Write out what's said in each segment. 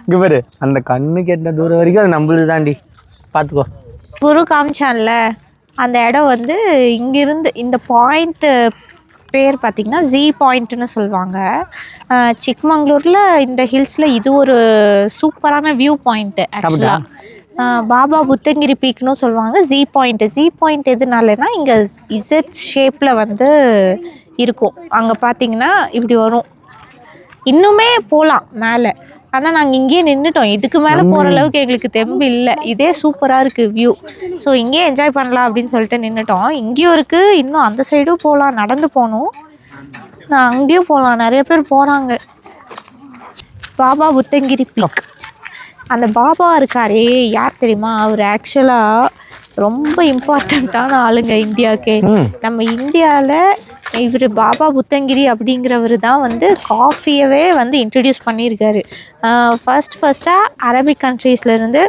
இங்கே பாரு, அந்த கண்ணு கெட்டின தூரம் வரைக்கும் அது நம்மளுது தாண்டி, பார்த்துக்கோ. குரு காமிச்சான்ல அந்த இடம் வந்து இங்கிருந்து இந்த பாயிண்ட்டு பேர் பார்த்திங்கன்னா ஜி பாயிண்ட்டுன்னு சொல்லுவாங்க. சிக்மங்களூரில் இந்த ஹில்ஸில் இது ஒரு சூப்பரான வியூ பாயிண்ட்டு. ஆக்சுவலாக பாபா புத்தங்கிரி பீக்னு சொல்லுவாங்க. ஜி பாயிண்ட் எதுனாலனா இங்கே இசட் ஷேப்பில் வந்து இருக்கும். அங்கே பார்த்தீங்கன்னா இப்படி வரும். இன்னுமே போகலாம் மேலே, ஆனால் நாங்கள் இங்கேயே நின்றுட்டோம். இதுக்கு மேலே போகிற அளவுக்கு எங்களுக்கு தெம்பு இல்லை. இதே சூப்பராக இருக்குது வியூ. ஸோ இங்கேயே என்ஜாய் பண்ணலாம் அப்படின்னு சொல்லிட்டு நின்றுட்டோம். இங்கேயும் இருக்குது, இன்னும் அந்த சைடும் போகலாம், நடந்து போகணும். நான் அங்கேயும் போகலாம், நிறைய பேர் போகிறாங்க. பாபா புத்தங்கிரி பீக். அந்த பாபா இருக்காரே, யார் தெரியுமா? அவர் ஆக்சுவலாக ரொம்ப இம்பார்ட்டண்ட்டான ஆளுங்க இந்தியாவுக்கே. நம்ம இந்தியாவில் இவர் பாபா புத்தங்கிரி அப்படிங்கிறவர் தான் வந்து காஃபியவே வந்து இன்ட்ரடியூஸ் பண்ணியிருக்காரு. ஃபஸ்ட்டாக அரபிக் கண்ட்ரீஸ்லேருந்து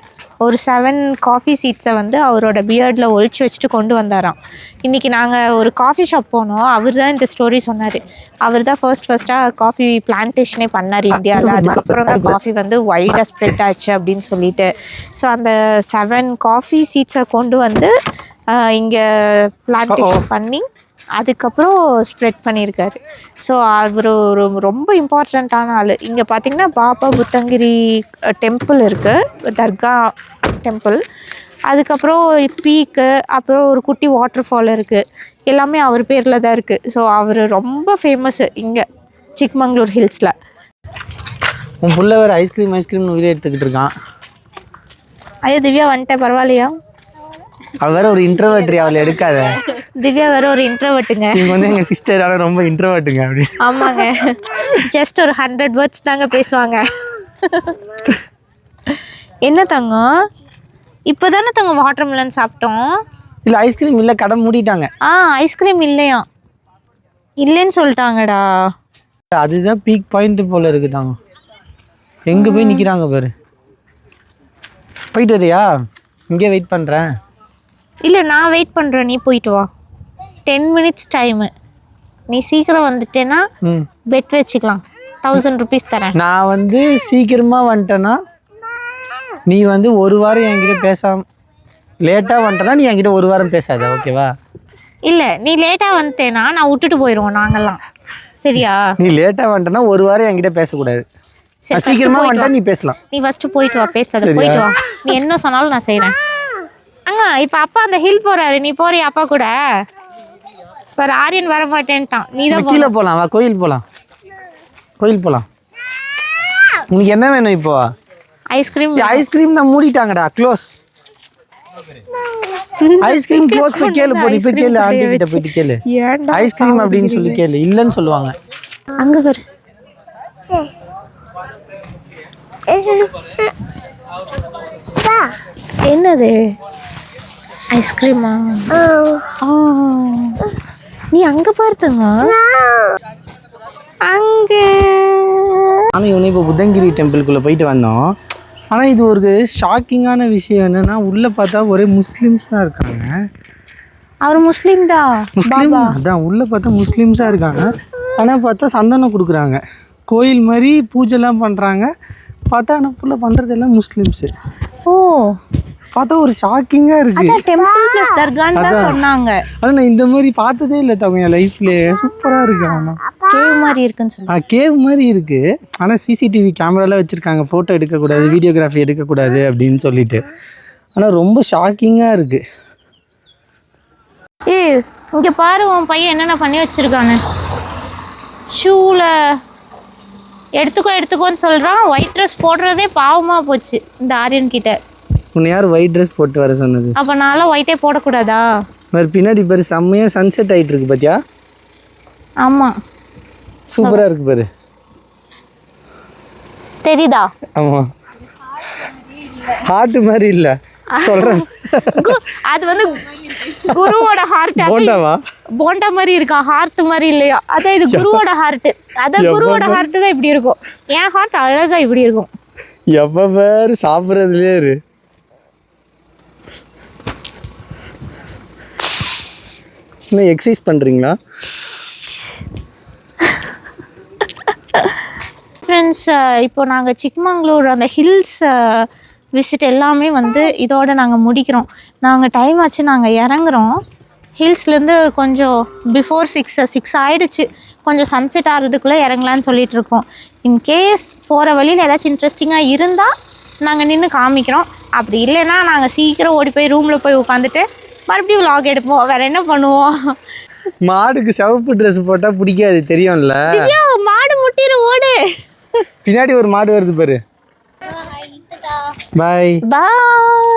ஒரு 7 காஃபி சீட்ஸை வந்து அவரோட பியர்டில் ஒழிச்சு வச்சுட்டு கொண்டு வந்தாராம். இன்றைக்கி நாங்கள் ஒரு காஃபி ஷாப் போனோம். அவர் தான் இந்த ஸ்டோரி சொன்னார். அவர் தான் ஃபஸ்ட்டாக காஃபி பிளான்டேஷனே பண்ணார் இந்தியாவில். அதுக்கப்புறம் தான் காஃபி வந்து வைடாக ஸ்ப்ரெட் ஆச்சு அப்படின்னு சொல்லிட்டு. ஸோ அந்த 7 காஃபி சீட்ஸை கொண்டு வந்து இங்கே பிளான்டேஷன் பண்ணி அதுக்கப்புறம் ஸ்ப்ரெட் பண்ணியிருக்காரு. ஸோ அவர் ஒரு ரொம்ப இம்பார்ட்டண்ட்டான ஆள். இங்கே பார்த்திங்கன்னா பாபா புத்தங்கிரி டெம்பிள் இருக்குது, தர்கா டெம்பிள். அதுக்கப்புறம் பீக்கு, அப்புறம் ஒரு குட்டி வாட்டர் ஃபால் இருக்குது. எல்லாமே அவர் பேரில் தான் இருக்குது. ஸோ அவர் ரொம்ப ஃபேமஸ்ஸு இங்கே சிக்மங்களூர் ஹில்ஸில். உன் புள்ள வேறு ஐஸ்கிரீம்னு உயிரை எடுத்துக்கிட்டு இருக்கான். ஐயோ திவ்யா வந்துட்டேன், பரவாயில்லையா? அவள் வேற ஒரு இன்ட்ரோவர்ட்ரி, அவளை எடுக்காத. திவ்யா வேற ஒரு இன்ட்ரோவர்ட்டுங்க. நீங்கள் வந்து எங்கள் சிஸ்டர் ஆனால் ரொம்ப இன்ட்ரோவர்ட்டுங்க அப்படி. ஆமாங்க, ஜஸ்ட் ஒரு 100 வேர்ட்ஸ் தாங்க பேசுவாங்க. என்ன தங்கம், இப்போ தானே தங்கம் வாட்டர்மெலன் சாப்பிட்டோம்? இல்லை ஐஸ்கிரீம் இல்லை, கடை மூடிட்டாங்க. ஐஸ்கிரீம் இல்லையா? இல்லைன்னு சொல்லிட்டாங்கடா. அதுதான் பீக் பாயிண்ட் போல் இருக்குதாங்க. எங்கே போய் நிற்கிறாங்க பாரு. போயிட்டு வரியா? இங்கே வெயிட் பண்ணுறேன். இல்லை நான் வெயிட் பண்ணுறேன், நீ போயிட்டு வா. 10 minutes டைமு. நீ சீக்கிரம் வந்துட்டேன்னா பெட் வச்சுக்கலாம், 1000 rupees தரேன். நான் வந்து சீக்கிரமாக வந்துட்டேன்னா நீ வந்து ஒரு வாரம் என்கிட்ட பேசாம, லேட்டாக வந்துட்டேன்னா நீ என்கிட்ட ஒரு வாரம் பேசாத, ஓகேவா? இல்லை நீ லேட்டாக வந்துட்டேன்னா நான் விட்டுட்டு போயிடுவோம் நாங்கள்லாம், சரியா? நீ லேட்டாக வந்துட்டேன்னா ஒரு வாரம் என்கிட்ட பேசக்கூடாது. சீக்கிரமாக வந்துட்டா நீ பேசலாம். நீ ஃபஸ்ட்டு போயிட்டு வா, பேசாத, போயிட்டு வா. நீ என்ன சொன்னாலும் நான் செய்கிறேன். இப்போ அப்பா அந்த ஹில் போகிறாரு, நீ போறியா அப்பா கூட? இப்போ ஆரியன் வர மாட்டேன்ட்டான், நீ தான் கீழே போகலாம். வா, கோயில் போகலாம். உனக்கு என்ன வேணும் இப்போ? ஐஸ்கிரீம் நான் மூடிட்டாங்கடா, க்ளோஸ். Ice cream close. போய் கேளு, போய் போய் கேளு, ஆண்டி கிட்ட போயிட்டு கேளு. ஐஸ்கிரீம் அப்படின்னு சொல்லி கேளு, இல்லைன்னு சொல்லுவாங்க. அங்கே வரு. என்னது ஐஸ்கிரீமா? நீ அங்கே பார்த்துங்க, அங்கே. ஆனால் இவனை இப்போ புத்தங்கிரி டெம்பிள்குள்ளே போயிட்டு வந்தோம். ஆனால் இது ஒரு ஷாக்கிங்கான விஷயம் என்னென்னா, உள்ளே பார்த்தா ஒரே முஸ்லீம்ஸாக இருக்காங்க. அவர் முஸ்லீம் தான். முஸ்லீம் அதான், உள்ளே பார்த்தா முஸ்லீம்ஸாக இருக்காங்க. ஆனால் பார்த்தா சந்தனம் கொடுக்குறாங்க, கோயில் மாதிரி பூஜைலாம் பண்ணுறாங்க. பார்த்தா ஆனால் ஃபுல்லாக பண்ணுறதெல்லாம் முஸ்லீம்ஸு. ஓ, பார்த்தா ஒரு ஷாக்கிங்காக இருக்குது. டெம்பிள் ப்ளஸ் தர்கான்னு தான் சொன்னாங்க. ஆனால் நான் இந்த மாதிரி பார்த்ததே இல்லை தவங்க என் லைஃப்லேயே. சூப்பராக இருக்கு. ஆனால் கேவ் மாதிரி இருக்குன்னு சொன்னாங்க. கேவ் மாதிரி இருக்குது. ஆனால் சிசிடிவி கேமராலாம் வச்சுருக்காங்க, ஃபோட்டோ எடுக்கக்கூடாது, வீடியோகிராஃபி எடுக்கக்கூடாது அப்படின்னு சொல்லிட்டு. ஆனால் ரொம்ப ஷாக்கிங்காக இருக்குது. இங்கே பாரு, உன் பையன் என்னென்ன பண்ணி வச்சுருக்கானு. ஷூவில் எடுத்துக்கோன்னு சொல்கிறான். ஒயிட் ட்ரெஸ் போடுறதே பாவமாக போச்சு இந்த ஆரியன் கிட்ட. உன்னை யார் ஒயிட் ட்ரெஸ் போட்டு வர சொன்னது? அப்போ நான்லாம் ஒயிட்டே போடக்கூடாதா? வேறு பின்னாடி பாரு, செம்மையாக சன்செட் ஆகிட்டு இருக்கு பார்த்தியா? ஆமாம், சூப்பராக இருக்கு பாரு. தெரியுதா? ஆமாம், ஹார்ட் மாதிரி இல்லை சொல்கிறேன். அது வந்து குருவோட ஹார்ட். போண்டாவா? போண்டா மாதிரி இருக்கா, ஹார்ட் மாதிரி இல்லையா? அதான் இது குருவோட ஹார்ட். அதான் குருவோட ஹார்ட் தான் இப்படி இருக்கும். என் ஹார்ட் அழகாக இப்படி இருக்கும். எப்போ பேர் சாப்பிட்றதுலே இரு. இன்னும் எக்ஸசைஸ் பண்ணுறீங்களா? ஃப்ரெண்ட்ஸ், இப்போ நாங்கள் சிக்மங்களூர் அந்த ஹில்ஸ் விசிட் எல்லாமே வந்து இதோட நாங்கள் முடிக்கிறோம். நாங்கள் டைம் ஆச்சு, நாங்கள் இறங்குறோம் ஹில்ஸ்லேருந்து. கொஞ்சம் பிஃபோர் 6 ஆகிடுச்சு. கொஞ்சம் சன்செட் ஆகிறதுக்குள்ளே இறங்கலான்னு சொல்லிட்டு இருக்கோம். இன்கேஸ் போகிற வழியில் ஏதாச்சும் இன்ட்ரெஸ்டிங்காக இருந்தால் நாங்கள் நின்று காமிக்கிறோம். அப்படி இல்லைன்னா நாங்கள் சீக்கிரம் ஓடி போய் ரூமில் போய் உட்காந்துட்டு மறுபடியும் vlog எடுப்போம். வேறு என்ன பண்ணுவோம்? மாடுக்கு சிவப்பு ட்ரெஸ் போட்டால் பிடிக்காது, தெரியும்ல. மாடு முட்டிரு, ஓடு. பின்னாடி ஒரு மாடு வருது பாரு. பாய். பாய்.